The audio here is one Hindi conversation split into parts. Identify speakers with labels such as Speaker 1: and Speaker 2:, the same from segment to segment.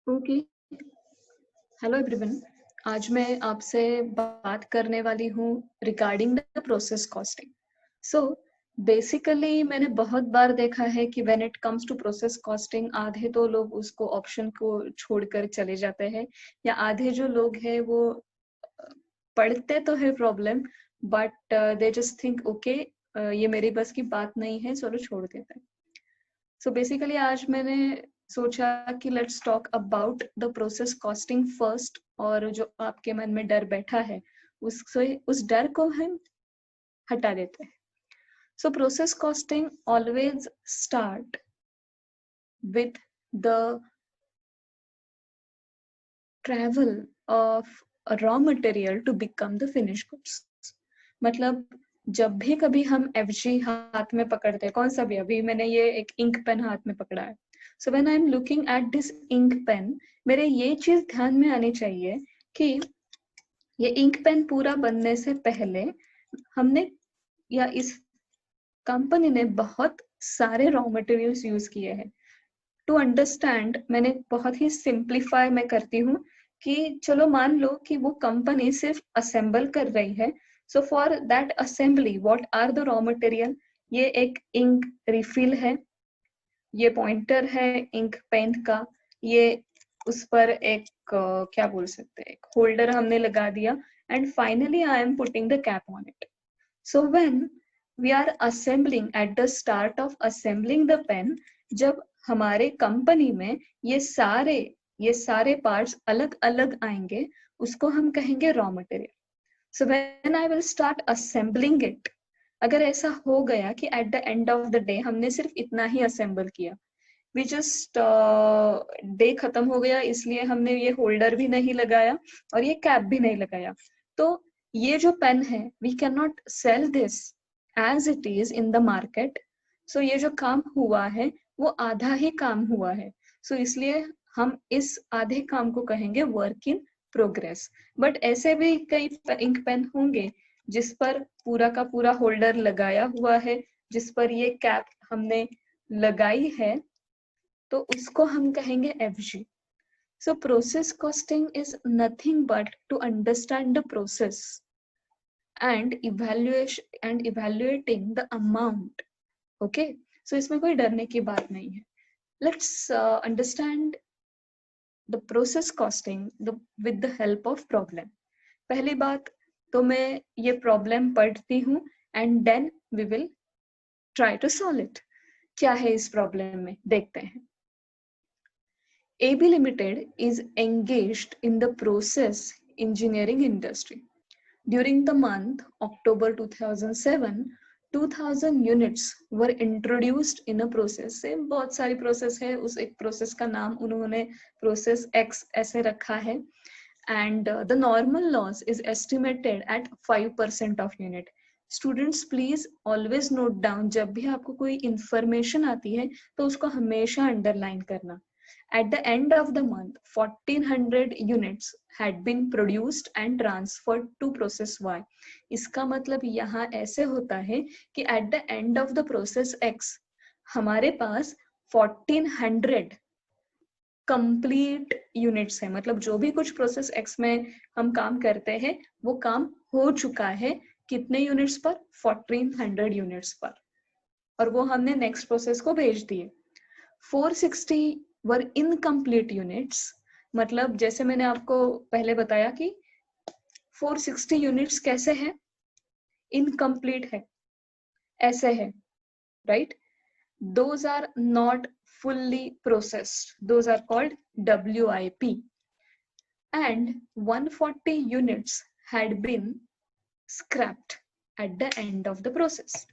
Speaker 1: ओके। Hello everyone. आज मैं आपसे बात करने वाली हूँ regarding the process costing. So basically मैंने बहुत बार देखा है कि when it comes to process costing आधे तो लोग उसको ऑप्शन को छोड़कर चले जाते हैं, या आधे जो लोग हैं वो पढ़ते तो है problem, but they just think okay ये मेरी बस की बात नहीं है, चलो छोड़ देते हैं। सो बेसिकली आज मैंने सोचा कि let's talk about the process costing first, और जो आपके मन में डर बैठा है उससे उस डर को हम हटा देते हैं। So process costing always start with the travel of raw material to become the finish goods. मतलब जब भी कभी हम एफजी हाथ में पकड़ते हैं, कौन सा भी, अभी मैंने ये एक इंक पेन हाथ में पकड़ा है, so when I am looking at this ink pen, मेरे ये चीज ध्यान में आनी चाहिए कि ये इंक पेन पूरा बनने से पहले हमने या इस कंपनी ने बहुत सारे रॉ मटेरियल्स यूज किए हैं। टू अंडरस्टैंड मैंने बहुत ही सिंप्लीफाई मैं करती हूँ कि चलो मान लो कि वो कंपनी सिर्फ असेंबल कर रही है। So for that assembly what are the raw material? ये एक इंक रिफिल है, ये पॉइंटर है इंक पेन का, ये उस पर एक क्या बोल सकते हैं, एक होल्डर हमने लगा दिया, and finally I am putting the cap on it. So when we are assembling, at the start of assembling the pen, जब हमारे कंपनी में ये सारे पार्ट्स अलग अलग आएंगे, उसको हम कहेंगे raw material. So when I will start assembling it, अगर ऐसा हो गया कि at the end of the day हमने सिर्फ इतना ही असेंबल किया, वी जस्ट डे खत्म हो गया इसलिए हमने ये होल्डर भी नहीं लगाया और ये कैप भी नहीं लगाया, तो ये जो पेन है we can not sell this as it is in the market. So ये जो काम हुआ है वो आधा ही काम हुआ है, सो इसलिए हम इस आधे काम को कहेंगे वर्क इन प्रोग्रेस। बट ऐसे भी कई इंक पेन होंगे जिस पर पूरा का पूरा होल्डर लगाया हुआ है, जिस पर ये कैप हमने लगाई है, तो उसको हम कहेंगे FG. So process costing is nothing but to understand the process and evaluation and evaluating the amount. Okay, so इसमें कोई डरने की बात नहीं है। Let's understand the process costing with the help of problem. पहली बात तो मैं ये प्रॉब्लम पढ़ती हूँ and then we will try to solve it. क्या है इस प्रॉब्लम में, देखते हैं। AB Limited is engaged in the process engineering industry. During the month October 2007, 2000 units were introduced in a process। से बहुत सारी प्रोसेस है, उस एक प्रोसेस का नाम उन्होंने प्रोसेस X ऐसे रखा है, and the normal loss is estimated at 5% of unit. Students please always note down, जब भी आपको कोई information आती है तो उसको हमेशा underline करना। At the end of the month, 1400 units had been produced and transferred to process Y. इसका मतलब यहाँ ऐसे होता है कि at the end of the process X हमारे पास 1400 कंप्लीट यूनिट्स है। मतलब जो भी कुछ प्रोसेस एक्स में हम काम करते हैं वो काम हो चुका है, कितने यूनिट्स पर? 1400 यूनिट्स पर, और वो हमने नेक्स्ट प्रोसेस को भेज दिए। 460 वर इनकम्प्लीट यूनिट्स, मतलब जैसे मैंने आपको पहले बताया कि 460 यूनिट्स कैसे है, इनकम्प्लीट है, ऐसे है, right? Those are not fully processed, those are called WIP, and 140 units had been scrapped at the end of the process.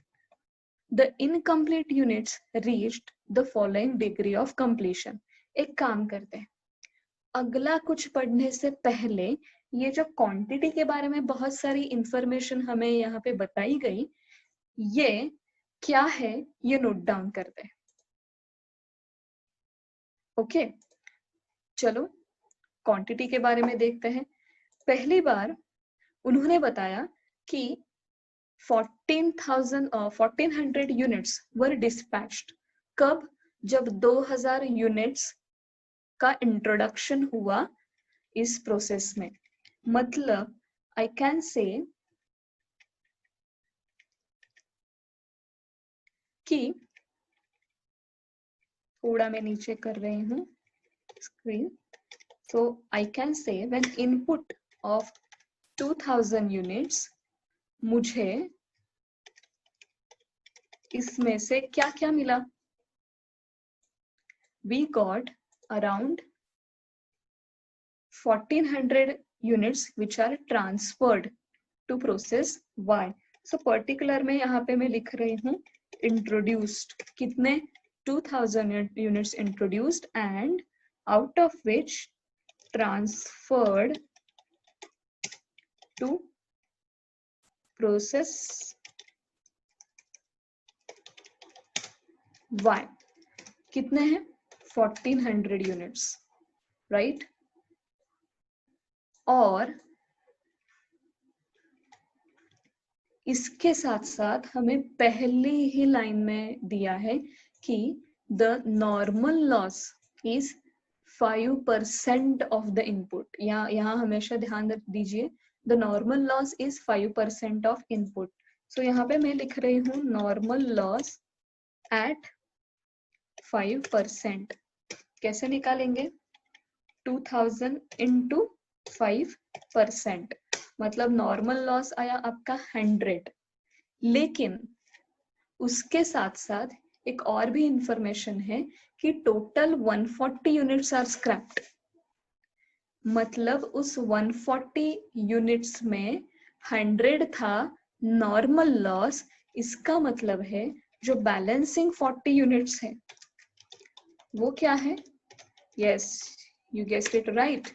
Speaker 1: The incomplete units reached the following degree of completion. एक काम करते हैं, अगला कुछ पढ़ने से पहले ये जो क्वांटिटी के बारे में बहुत सारी इंफॉर्मेशन हमें यहाँ पे बताई गई, ये क्या है ये नोट डाउन करते हैं। ओके, चलो क्वांटिटी के बारे में देखते हैं। पहली बार उन्होंने बताया कि 1400 यूनिट्स वर डिस्पैच्ड। कब? जब 2000 यूनिट्स का इंट्रोडक्शन हुआ इस प्रोसेस में। मतलब आई कैन से कि थोड़ा मैं नीचे कर रही हूँ screen. So I can say when input of 2000 units, मुझे इसमें से क्या क्या मिला? We got around 1400 units which are transferred to process Y. So particular में यहाँ पे मैं लिख रही हूँ introduced, कितने 2000 units introduced and out of which transferred to process Y. कितने हैं? 1400 units, right? और इसके साथ साथ हमें पहली ही लाइन में दिया है कि the normal loss is 5% of the input. यहाँ हमेशा ध्यान दीजिए, the normal loss is 5% of input. So यहाँ पे मैं लिख रही हूँ नॉर्मल लॉस एट 5%। कैसे निकालेंगे? 2000 इंटू 5%, मतलब नॉर्मल लॉस आया आपका 100। लेकिन उसके साथ साथ एक और भी इंफॉर्मेशन है कि टोटल 140 यूनिट्स आर स्क्रैप्ड। मतलब उस 140 यूनिट्स में 100 था नॉर्मल लॉस। इसका मतलब है जो बैलेंसिंग 40 यूनिट्स है वो क्या है? Yes, you guessed it right,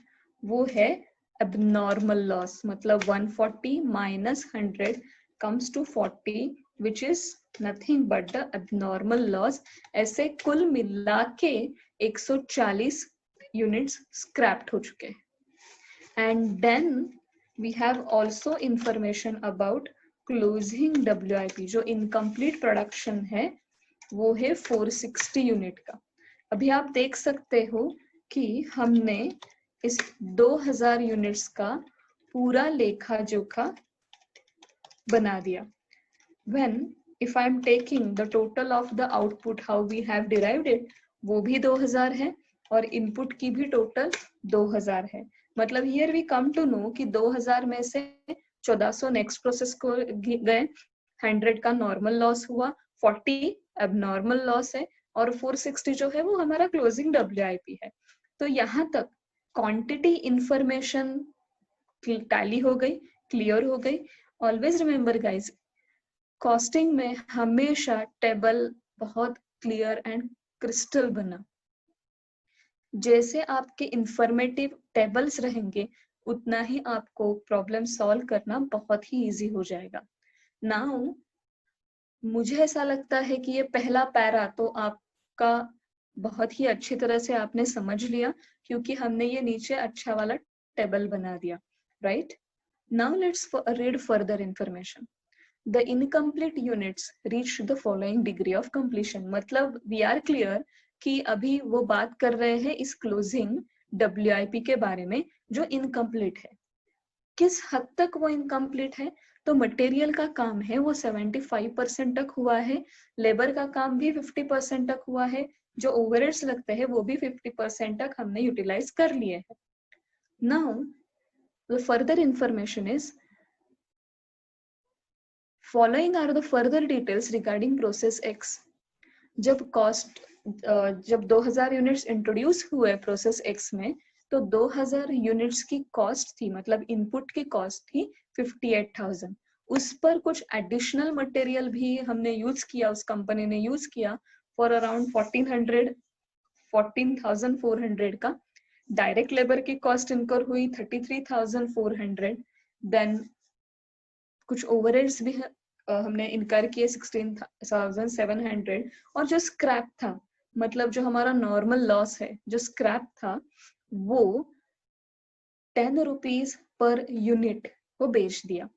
Speaker 1: वो है abnormal loss। मतलब 140 minus 100 comes to 40 which is nothing but the abnormal loss। ऐसे कुल मिला के 140 यूनिट्स स्क्रैप्ड हो चुके हैं। And then we have also information about closing WIP। जो इनकम्प्लीट प्रोडक्शन है वो है 460 यूनिट का। अभी आप देख सकते हो कि हमने इस 2000 यूनिट्स का पूरा लेखा जोखा बना दिया। When if I am taking the total of the output how we have derived it, वो भी 2000 है और इनपुट की भी टोटल 2000 है। मतलब here we come to know कि 2000 में से 1400 नेक्स्ट प्रोसेस को गए, 100 का नॉर्मल लॉस हुआ, 40 एबनॉर्मल लॉस है और 460 जो है वो हमारा क्लोजिंग WIP है। तो यहाँ तक क्वांटिटी इंफॉर्मेशन टैली हो गई, क्लियर हो गई। ऑलवेज रिमेम्बर गाइज, कॉस्टिंग में हमेशा टेबल बहुत क्लियर एंड क्रिस्टल बना। जैसे आपके इंफॉर्मेटिव टेबल्स रहेंगे उतना ही आपको प्रॉब्लम सॉल्व करना बहुत ही इजी हो जाएगा। नाउ मुझे ऐसा लगता है कि ये पहला पैरा तो आपका बहुत ही अच्छी तरह से आपने समझ लिया, क्योंकि हमने ये नीचे अच्छा वाला टेबल बना दिया, right? Now let's read further information. The incomplete units reached the following degree of completion। मतलब we are clear कि अभी वो बात कर रहे हैं इस क्लोजिंग WIP के बारे में जो इनकम्प्लीट है। किस हद तक वो इनकम्प्लीट है? तो मटेरियल का काम है वो 75% तक हुआ है, लेबर का काम भी 50% तक हुआ है, जो ओवरहेड्स लगते हैं वो भी 50% तक हमने यूटिलाइज कर लिए हैं। Now the further information is Following are the further details regarding process X। जब 2000 यूनिट्स इंट्रोड्यूस हुए प्रोसेस X में, तो 2000 यूनिट्स की कॉस्ट थी, मतलब इनपुट की कॉस्ट थी 58,000। उस पर कुछ एडिशनल मटेरियल भी हमने यूज किया, उस कंपनी ने यूज किया फॉर अराउंड 14,400 का। डायरेक्ट लेबर की कॉस्ट इनकर हुई 33,400। देन कुछ ओवरहेड्स भी हमने इनकर किए 16,700। और जो स्क्रैप था, मतलब जो हमारा नॉर्मल लॉस है, जो स्क्रैप था वो 10 रुपीज पर यूनिट को बेच दिया।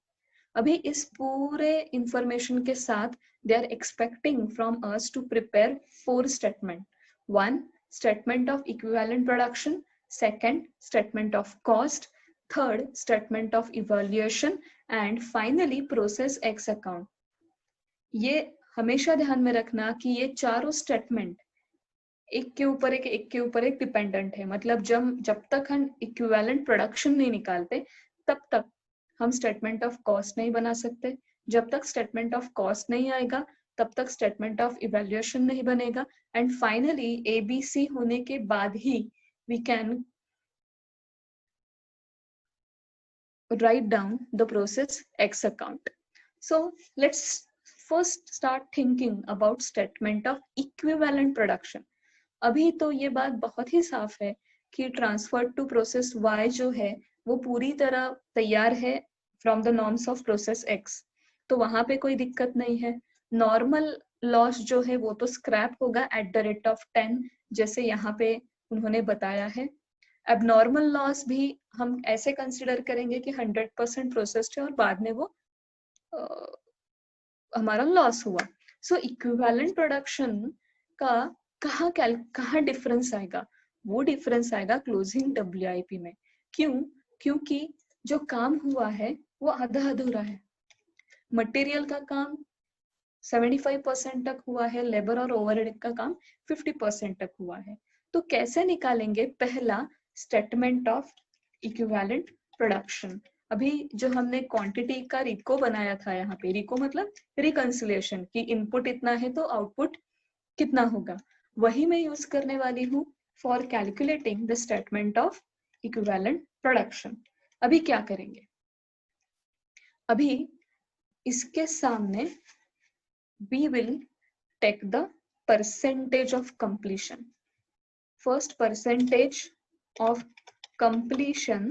Speaker 1: अभी इस पूरे इंफॉर्मेशन के साथ they are expecting from us to prepare 4 statement. 1, statement of equivalent production, second statement of cost, third statement of evaluation, and finally process X account. ये हमेशा ध्यान में रखना कि ये चारों स्टेटमेंट एक के ऊपर एक डिपेंडेंट है। मतलब जब तक हम इक्विवेलेंट प्रोडक्शन नहीं निकालते तब तक हम स्टेटमेंट ऑफ कॉस्ट नहीं बना सकते। जब तक स्टेटमेंट ऑफ कॉस्ट नहीं आएगा तब तक स्टेटमेंट ऑफ इवैल्यूएशन नहीं बनेगा, एंड फाइनली ABC होने के बाद ही we can write down the process X account. So let's first start thinking about statement of equivalent production. अभी तो ये बात बहुत ही साफ है कि ट्रांसफर टू प्रोसेस Y जो है वो पूरी तरह तैयार है from the norms of process X, तो वहां पे कोई दिक्कत नहीं है। नॉर्मल लॉस जो है वो तो स्क्रैप होगा एट द रेट ऑफ 10, जैसे यहाँ पे उन्होंने बताया है। एबनॉर्मल लॉस भी हम ऐसे कंसिडर करेंगे कि 100% प्रोसेस्ड है और बाद में वो हमारा लॉस हुआ। सो इक्विवेलेंट प्रोडक्शन का कहाँ डिफरेंस आएगा? वो डिफरेंस आएगा क्लोजिंग WIP में। क्यों? क्योंकि जो काम हुआ है वो आधा अधूरा है। मटेरियल का काम 75% तक हुआ है, लेबर और ओवरहेड का काम 50% तक हुआ है। तो कैसे निकालेंगे पहला स्टेटमेंट ऑफ इक्विवेलेंट प्रोडक्शन? अभी जो हमने क्वांटिटी का रिको बनाया था, यहाँ पे रिको मतलब रिकंसिलिएशन, कि इनपुट इतना है तो आउटपुट कितना होगा, वही मैं यूज करने वाली हूँ for calculating the statement of equivalent production. अभी क्या करेंगे? अभी इसके सामने we will take the percentage of completion. First, percentage of completion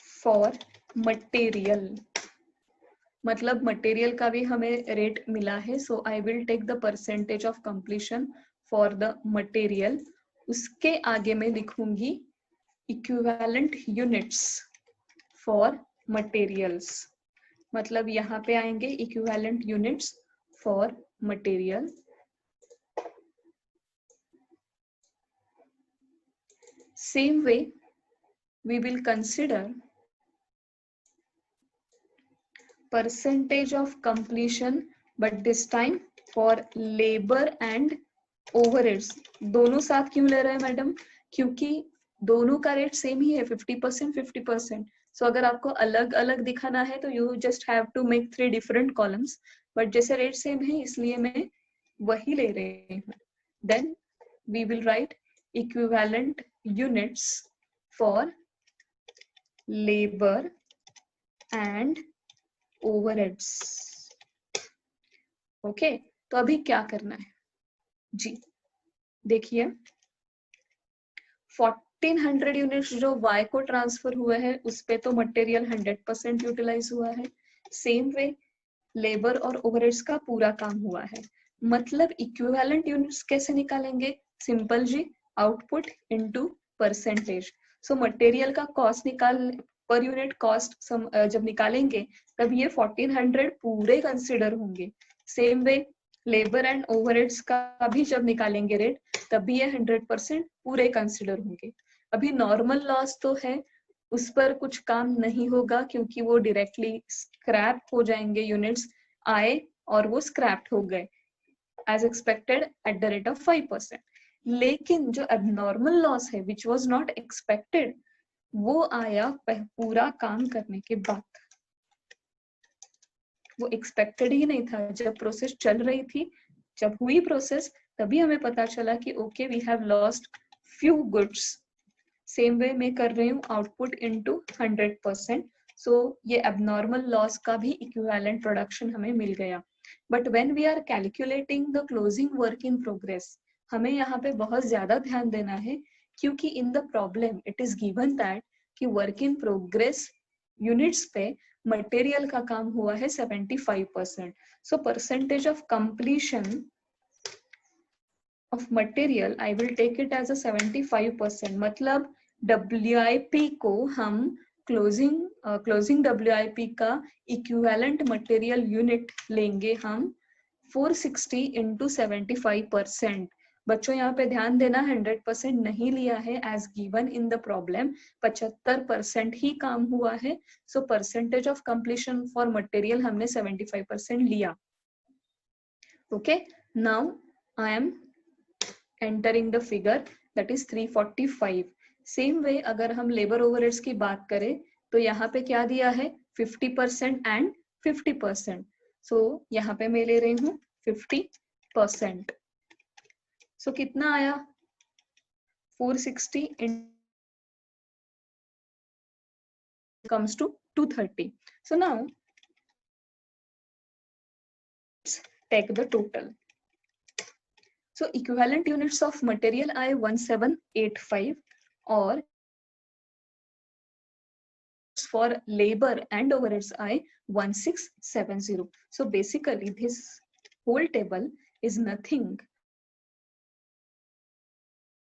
Speaker 1: for material. मतलब मटेरियल का भी हमें रेट मिला है, so I will take the percentage of completion for the material. उसके आगे मैं लिखूंगी इक्विवेलेंट यूनिट्स फॉर मटेरियल्स। मतलब यहाँ पे आएंगे equivalent units for material. Same way we will consider percentage of completion, but this time for labor and overheads। दोनों साथ क्यों ले रहे हैं मैडम? क्योंकि दोनों का रेट सेम ही है, 50% 50%। सो अगर आपको अलग अलग दिखाना है तो you just have to make 3 different columns, but जैसे रेट सेम है इसलिए मैं वही ले रही हूँ। Then we will write equivalent units for labor and overheads। Okay, तो अभी क्या करना है जी? देखिए 1400 यूनिट्स जो Y को ट्रांसफर हुआ है उस पे तो मटेरियल 100% यूटिलाइज हुआ है। सेम वे लेबर और ओवरहेड्स का पूरा काम हुआ है। मतलब इक्विवेलेंट यूनिट्स कैसे निकालेंगे? सिंपल जी, output into percentage. So material का कॉस्ट पर यूनिट कॉस्ट जब निकालेंगे तब ये 1400 पूरे कंसिडर होंगे। Same way labour and overheads का भी जब निकालेंगे रेट तब भी ये 100% पूरे कंसिडर होंगे। अभी नॉर्मल लॉस तो है, उस पर कुछ काम नहीं होगा क्योंकि वो डायरेक्टली स्क्रैप हो जाएंगे। यूनिट्स आए और वो स्क्रैप्ड हो गए as expected at the rate of 5%। लेकिन जो एबनॉर्मल लॉस है विच वाज नॉट एक्सपेक्टेड, वो आया पूरा काम करने के बाद। वो एक्सपेक्टेड ही नहीं था। जब प्रोसेस चल रही थी, जब हुई प्रोसेस, तभी हमें पता चला कि okay we have lost few goods. Same way में कर रही हूँ आउटपुट इनटू 100%। सो ये एबनॉर्मल लॉस का भी इक्विवेलेंट प्रोडक्शन हमें मिल गया। But when we are calculating the closing work in progress, हमें यहाँ पे बहुत ज्यादा ध्यान देना है क्योंकि in the problem it is given that कि वर्क इन प्रोग्रेस यूनिट्स पे मटेरियल का काम हुआ है 75%। So percentage of completion of material I will take it as a 75%। मतलब WIP को हम क्लोजिंग WIP का इक्विवेलेंट मटेरियल यूनिट लेंगे हम 460 इंटू 75%। बच्चों यहाँ पे ध्यान देना, 100% नहीं लिया है as given in the problem, 75% ही काम हुआ है। So percentage of completion for material हमने 75% लिया। Okay, now I am entering the figure that is 345। Same way अगर हम लेबर ओवरहेड्स की बात करें तो यहाँ पे क्या दिया है 50% एंड 50%। सो यहाँ पे मैं ले रही हूँ 50%। सो कितना आया 460 comes to 230. So now let's take the total. So equivalent units of material I 1785 or for labor and overheads I 1670. So basically this whole table is nothing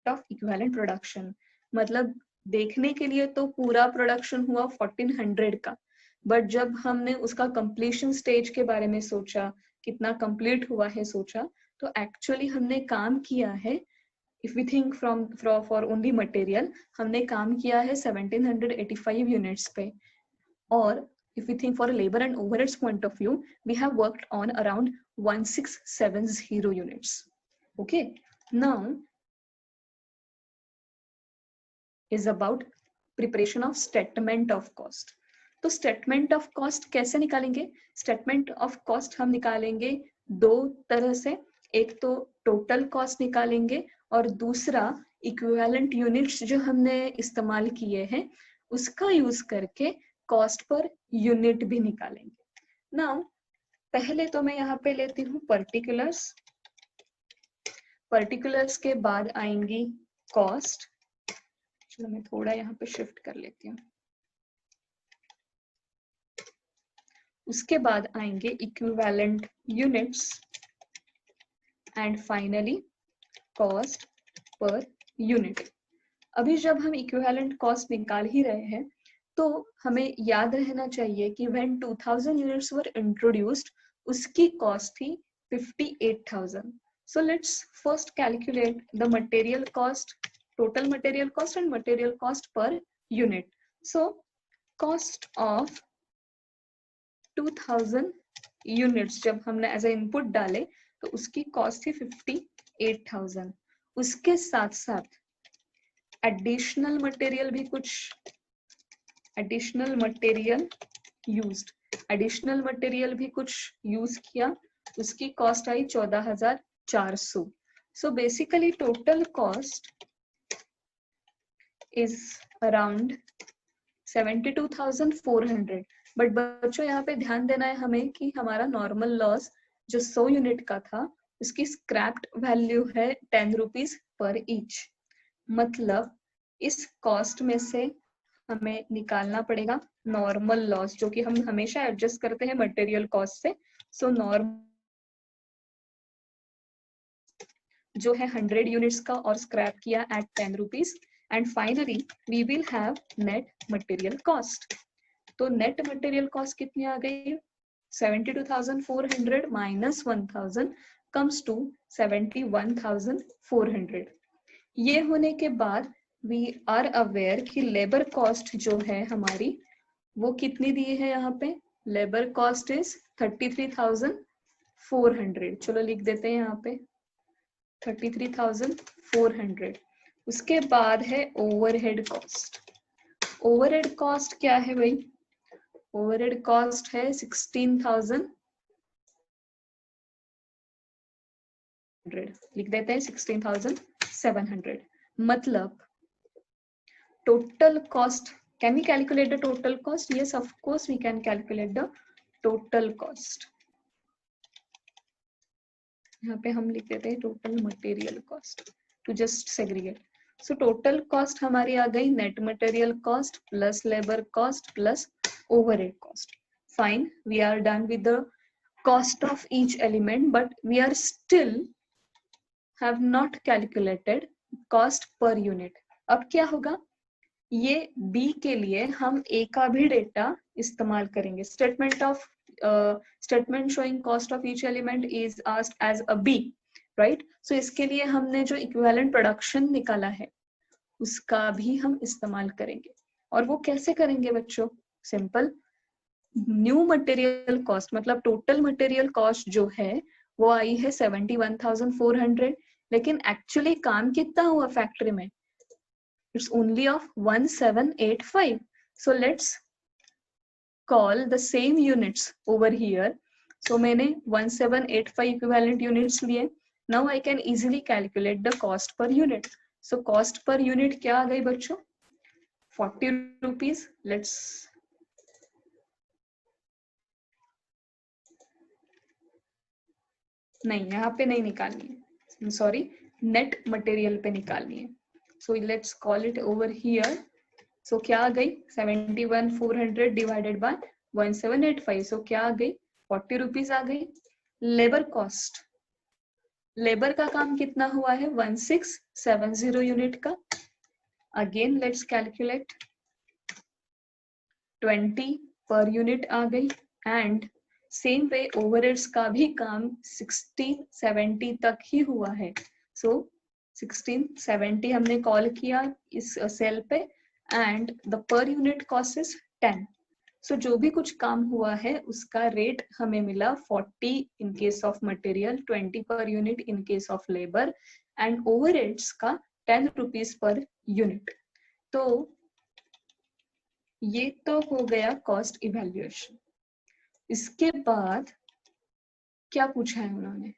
Speaker 1: of equivalent production. मतलब देखने के लिए तो पूरा प्रोडक्शन हुआ 1400 का, बट जब हमने उसका कंप्लीशन स्टेज के बारे में सोचा, कितना कंप्लीट हुआ है सोचा, तो एक्चुअली हमने काम किया है, if we think from for only material, हमने काम किया है 1785 यूनिट्स पे, और if we think for a labor and overheads point of view, we have worked on around 1670 units. Okay, now is about preparation of statement of cost. तो statement of cost कैसे निकालेंगे? statement of cost हम निकालेंगे दो तरह से, एक तो total cost निकालेंगे और दूसरा equivalent units जो हमने इस्तेमाल किए हैं उसका यूज करके cost पर unit भी निकालेंगे। Now पहले तो मैं यहाँ पे लेती हूँ particulars, particulars के बाद आएंगी cost। चलो मैं थोड़ा यहाँ पे शिफ्ट कर लेती हूँ। उसके बाद आएंगे equivalent units and finally cost per unit. अभी जब हम इक्विवेलेंट कॉस्ट निकाल ही रहे हैं तो हमें याद रहना चाहिए कि व्हेन 2000 यूनिट्स वर इंट्रोड्यूस्ड उसकी कॉस्ट थी 58,000। So let's first calculate the material cost, total material cost and material cost per unit. So cost of 2000 units जब हमने एज ए इनपुट डाले तो उसकी कॉस्ट थी 58,000। उसके साथ साथ एडिशनल मटेरियल भी कुछ, एडिशनल मटेरियल भी कुछ यूज किया, उसकी cost I 14,400। So basically total cost is around 72,400। But बच्चों यहाँ पे ध्यान देना है हमें कि हमारा नॉर्मल लॉस जो 100 यूनिट का था उसकी स्क्रैप्ड वैल्यू है 10 रुपीज पर ईच। मतलब इस कॉस्ट में से हमें निकालना पड़ेगा नॉर्मल लॉस, जो कि हम हमेशा एडजस्ट करते हैं मटेरियल कॉस्ट से। सो नॉर्मल जो है 100 यूनिट्स का और स्क्रैप किया at 10 rupees, and finally we will have net material cost। तो net material cost कितनी आ गई 72,400 minus 1,000 comes to 71,400। ये होने के बाद we are aware कि labor cost जो है हमारी वो कितनी दी है यहाँ पे, labor cost is 33,400। चलो लिख देते हैं यहाँ पे 33,400। उसके बाद है ओवरहेड कॉस्ट। ओवरहेड कॉस्ट क्या है भाई, ओवरहेड कॉस्ट है 16,000, लिख देते हैं 16,700। मतलब total cost, can we calculate the total cost? Yes of course we can calculate the total cost. यहाँ पे हम लिख देते हैं total material cost to just segregate. So total cost हमारी आ गई net material cost plus labour cost plus overhead cost. Fine, we are done with the cost of each element, but we are still have not calculated cost per unit. अब क्या होगा, ये बी के लिए हम ए का भी डेटा इस्तेमाल करेंगे. Statement showing cost of each element is asked as A B, right. So इसके लिए हमने जो इक्विवेलेंट प्रोडक्शन निकाला है उसका भी हम इस्तेमाल करेंगे. और वो कैसे करेंगे बच्चों? सिंपल. न्यू मटेरियल कॉस्ट मतलब टोटल मटेरियल कॉस्ट जो है वो आई है 71,400, लेकिन एक्चुअली काम कितना हुआ फैक्ट्री में? It's only of 1785. So let's call the same units over here. So मैंने 1785 equivalent units लिए. Now I can easily calculate the cost per unit. So cost per unit क्या आ गई बच्चों? 40 rupees. Let's नहीं, यहाँ पे नहीं निकालनी है, सॉरी, नेट मटेरियल पे निकालनी है. So let's call it over here. So क्या आ गई? 71,400 डिवाइडेड बाय 1785. सो क्या आ गई? 40 रुपीज आ गई. लेबर कॉस्ट, लेबर का काम कितना हुआ है? 1670 यूनिट का. Again let's calculate. 20 per unit आ गई. एंड सेम वे ओवरहेड्स का भी काम 1670 तक ही हुआ है. सो 1670 हमने कॉल किया इस सेल पे एंड द पर यूनिट कॉस्ट इज 10. सो जो भी कुछ काम हुआ है उसका रेट हमें मिला 40 in case of material, 20 per unit in case of labour and overheads का 10 रुपीज पर यूनिट. तो ये तो हो गया कॉस्ट इवैल्यूएशन. इसके बाद क्या पूछा है उन्होंने?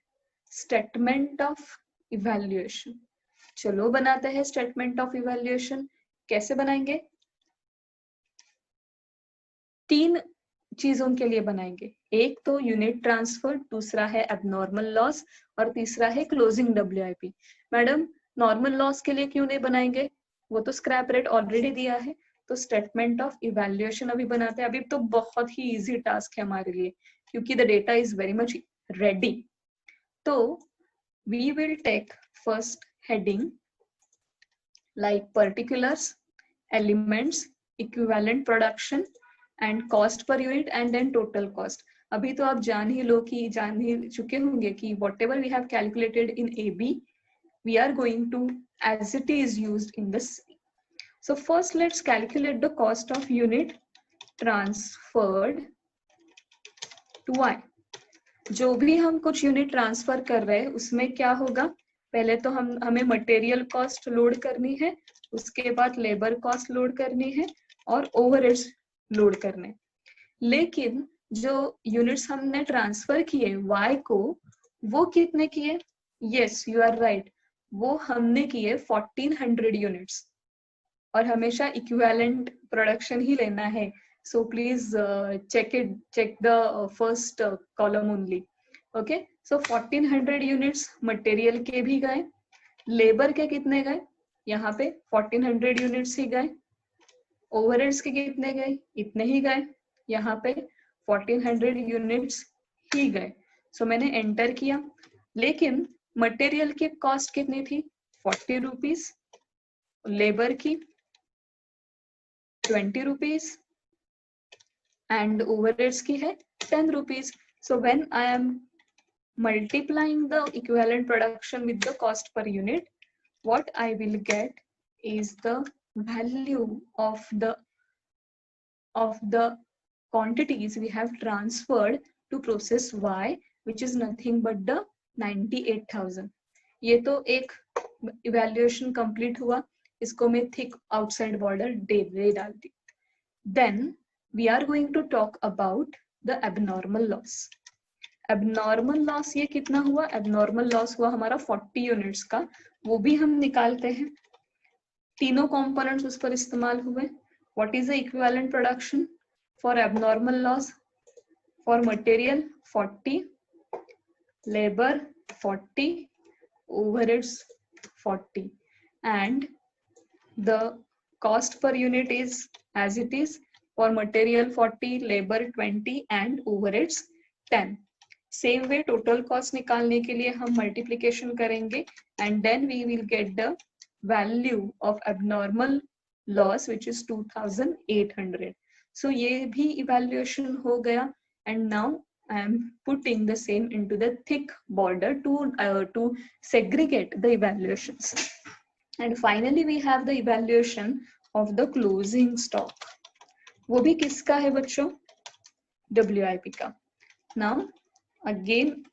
Speaker 1: Statement of evaluation. चलो बनाते हैं स्टेटमेंट ऑफ इवैल्यूएशन. कैसे बनाएंगे? 3 चीजों के लिए बनाएंगे. एक तो यूनिट ट्रांसफर, दूसरा है एबनॉर्मल लॉस और तीसरा है closing WIP. Madam normal loss के लिए क्यों नहीं बनाएंगे? वो तो स्क्रैप रेट ऑलरेडी दिया है. तो स्टेटमेंट ऑफ इवैल्यूएशन अभी बनाते हैं. अभी तो बहुत ही इजी टास्क है हमारे लिए क्योंकि the data is very much ready. तो we will take first heading like particulars, elements, equivalent production and cost per unit and then total cost. अभी तो आप जान ही चुके होंगे कि whatever we have calculated in A B we are going to as it is used in this. So first let's calculate the cost of unit transferred to Y. जो भी हम कुछ यूनिट ट्रांसफर कर रहे हैं उसमें क्या होगा? पहले तो हमें मटेरियल कॉस्ट लोड करनी है, उसके बाद लेबर कॉस्ट लोड करनी है और ओवरहेड्स लोड करने. लेकिन जो यूनिट्स हमने ट्रांसफर किए Y को, वो कितने किए? यस यू आर राइट, वो हमने किए 1400 यूनिट्स. और हमेशा इक्विवेलेंट प्रोडक्शन ही लेना है. So please check the first column only. Okay. So 1400 units material के भी गए. लेबर के कितने गए? यहाँ पे 1400 यूनिट्स ही गए. ओवरहेड्स के कितने गए? इतने ही गए. यहाँ पे 1400 यूनिट्स ही गए. सो मैंने एंटर किया. लेकिन मटेरियल की कॉस्ट कितनी थी? 40 रुपीज. लेबर की 20 rupees and overheads की है 10 rupees. So when I am multiplying the equivalent production with the cost per unit, what I will get is the value of the quantities we have transferred to process Y, which is nothing but the 98,000. ये तो एक evaluation complete हुआ. इसको मैं थिक आउटसाइड बॉर्डर दे डालती. Then we are going to talk about the abnormal loss. Abnormal loss ये कितना हुआ? एबनॉर्मल लॉस हुआ हमारा 40 यूनिट्स का. वो भी हम निकालते हैं. तीनों कंपोनेंट्स उस पर इस्तेमाल हुए. What is the equivalent production for abnormal loss? For material 40, labour 40, overheads 40 and the cost per unit is as it is. For material 40, labor 20 and overheads 10. Same way total cost निकालने के लिए हम multiplication करेंगे and then we will get the value of abnormal loss which is 2800. So ये भी evaluation हो गया, and now I am putting the same into the thick border to segregate the evaluations. And finally we have the evaluation of the closing stock. वो भी किसका है बच्चों? WIP का. Now again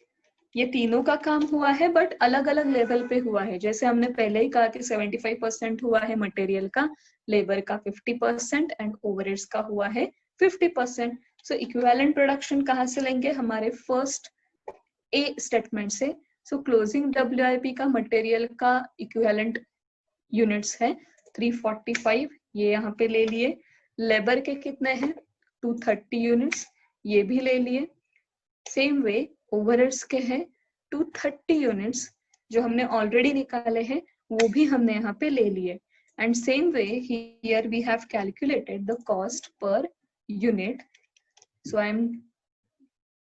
Speaker 1: ये तीनों का काम हुआ है बट अलग अलग लेवल पे हुआ है. जैसे हमने पहले ही कहा कि 75% हुआ है मटेरियल का, लेबर का 50% एंड ओवरहेड्स का हुआ है 50%. सो इक्विवेलेंट प्रोडक्शन कहाँ से लेंगे? हमारे फर्स्ट ए स्टेटमेंट से. सो क्लोजिंग WIP का मटेरियल का इक्विवेलेंट यूनिट्स है 345, ये यहाँ पे ले लिए. लेबर के कितने हैं? 230 यूनिट्स, ये भी ले लिए. सेम वे ओवरहेड्स के हैं 230 यूनिट्स, जो हमने ऑलरेडी निकाले हैं वो भी हमने यहाँ पे ले लिए. And same way here we have calculated the cost per unit. So I am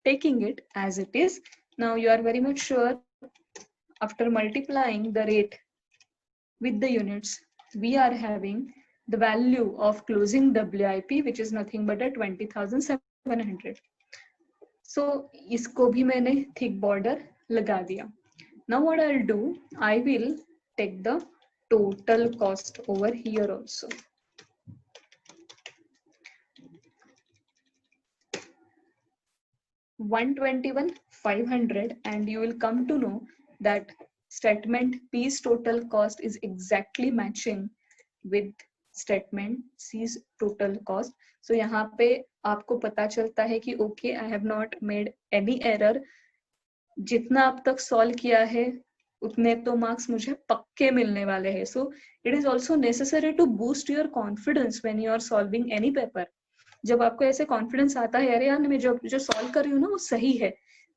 Speaker 1: taking it as it is. Now you are very much sure after multiplying the rate with the units we are having the value of closing WIP which is nothing but at 20,700. so इसको भी मैंने thick border लगा दिया. Now what I'll do, I will take the total cost over here also. $121,500 and you will come to know that statement B's total cost is exactly matching with statement C's total cost. So यहाँ पे आपको पता चलता है कि okay, I have not made any error. जितना अब तक सॉल्व किया है उतने तो मार्क्स मुझे पक्के मिलने वाले हैं. So it is also necessary to boost your confidence when you are solving any paper. जब आपको ऐसे कॉन्फिडेंस आता है अरे यार मैं जो सॉल्व कर रही हूँ ना वो सही है,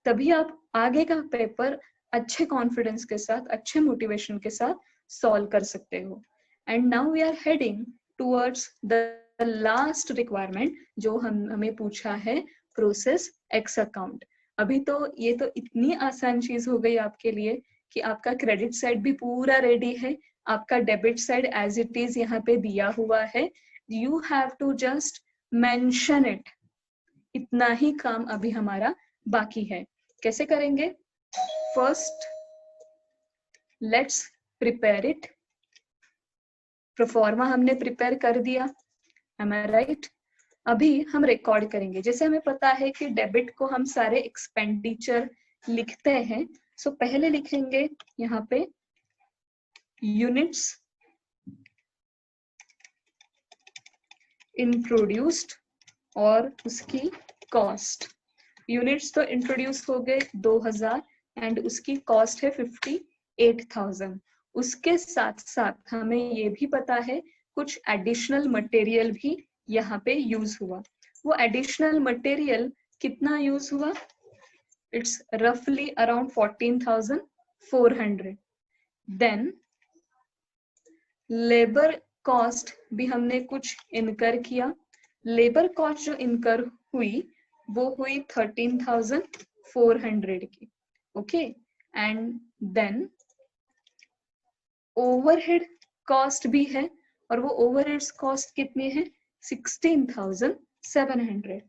Speaker 1: तभी आप आगे का पेपर अच्छे कॉन्फिडेंस के साथ, अच्छे मोटिवेशन के साथ सॉल्व कर सकते हो. And now we are heading towards the last requirement जो हमें पूछा है, प्रोसेस एक्स अकाउंट. अभी तो ये तो इतनी आसान चीज हो गई आपके लिए कि आपका क्रेडिट साइड भी पूरा रेडी है, आपका debit side as it is यहाँ पे दिया हुआ है. You have to just mention it. इतना ही काम अभी हमारा बाकी है. कैसे करेंगे? First, let's prepare it. Proforma हमने प्रिपेयर कर दिया, am I right? अभी हम रिकॉर्ड करेंगे. जैसे हमें पता है कि डेबिट को हम सारे एक्सपेंडिचर लिखते हैं, सो पहले लिखेंगे यहाँ पे यूनिट्स इंट्रोड्यूस्ड और उसकी कॉस्ट. यूनिट्स तो इंट्रोड्यूस हो गए 2000 एंड उसकी कॉस्ट है 58,000. उसके साथ साथ हमें ये भी पता है कुछ एडिशनल मटेरियल भी यहाँ पे यूज हुआ. वो एडिशनल मटेरियल कितना यूज हुआ? इट्स रफली अराउंड 14,400. देन लेबर कॉस्ट भी हमने कुछ इनकर किया. लेबर कॉस्ट जो इनकर हुई वो हुई 13,400 की. Okay, and then overhead cost भी है और वो ओवरहेड्स कॉस्ट कितनी है? 16,700.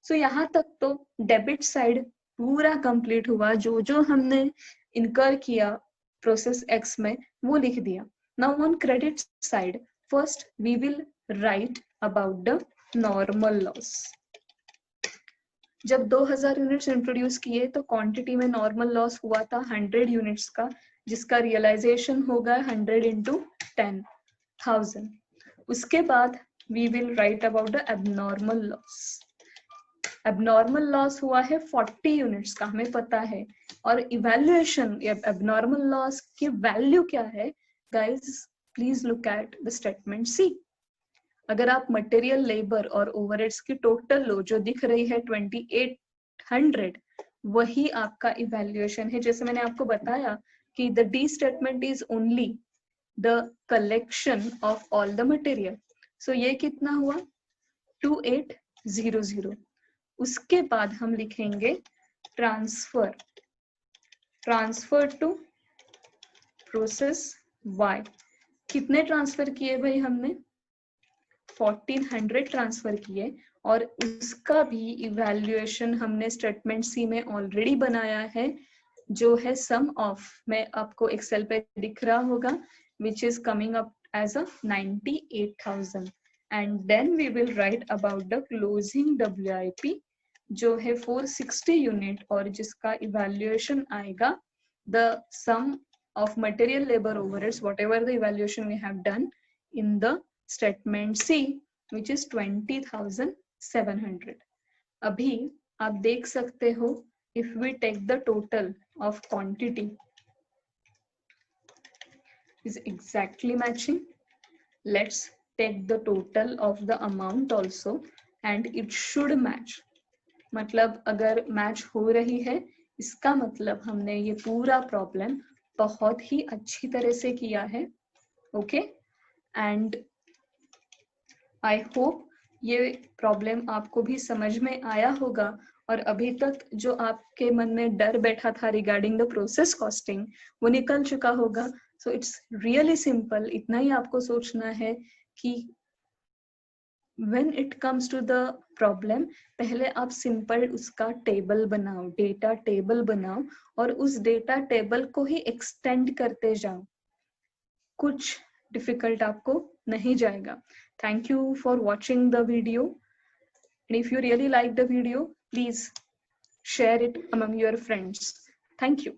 Speaker 1: सो यहाँ तक तो डेबिट साइड पूरा कंप्लीट हुआ. जो जो हमने इनकर किया प्रोसेस एक्स में वो लिख दिया. Now on credit side first we will write about the normal loss. जब 2000 यूनिट्स इंट्रोड्यूस किए तो क्वांटिटी में नॉर्मल लॉस हुआ था 100 यूनिट्स का, जिसका रियलाइजेशन होगा 100 into 10,000. उसके बाद we will write about the abnormal loss. Abnormal loss हुआ है 40 यूनिट्स का, हमें पता है. और इवैल्यूएशन एबनॉर्मल लॉस की वैल्यू क्या है? Guys please look at the statement C. अगर आप मटेरियल, लेबर और ओवरहेड्स की टोटल लो जो दिख रही है 2800, वही आपका इवैल्यूएशन है. जैसे मैंने आपको बताया कि the D statement is only the collection of all the material. So ये कितना हुआ? 2800. उसके बाद हम लिखेंगे ट्रांसफर टू प्रोसेस वाई. कितने ट्रांसफर किए भाई हमने? 1400 ट्रांसफर किए और उसका भी इवैल्यूएशन हमने स्टेटमेंट सी में ऑलरेडी बनाया है, जो है सम ऑफ, में आपको एक्सेल पे दिख रहा होगा, which is coming up as a 98,000 and then we will write about the closing WIP जो है 460 यूनिट और जिसका इवैल्यूएशन आएगा the sum of material labor overheads whatever the evaluation we have done in the statement C which is 20,700. अभी आप देख सकते हो if we take the total of quantity is exactly matching. Let's take the total of the amount also and it should match. मतलब अगर मैच हो रही है इसका मतलब हमने ये पूरा प्रॉब्लम बहुत ही अच्छी तरह से किया है. ओके एंड आई होप ये प्रॉब्लम आपको भी समझ में आया होगा और अभी तक जो आपके मन में डर बैठा था रिगार्डिंग द प्रोसेस कॉस्टिंग वो निकल चुका होगा. So it's really simple. इतना ही आपको सोचना है कि when it comes to the problem पहले आप सिंपल उसका टेबल बनाओ, डेटा टेबल बनाओ और उस डेटा टेबल को ही एक्सटेंड करते जाओ. कुछ डिफिकल्ट आपको नहीं जाएगा. Thank you for watching the video and if you really like the video please share it among your friends. Thank you.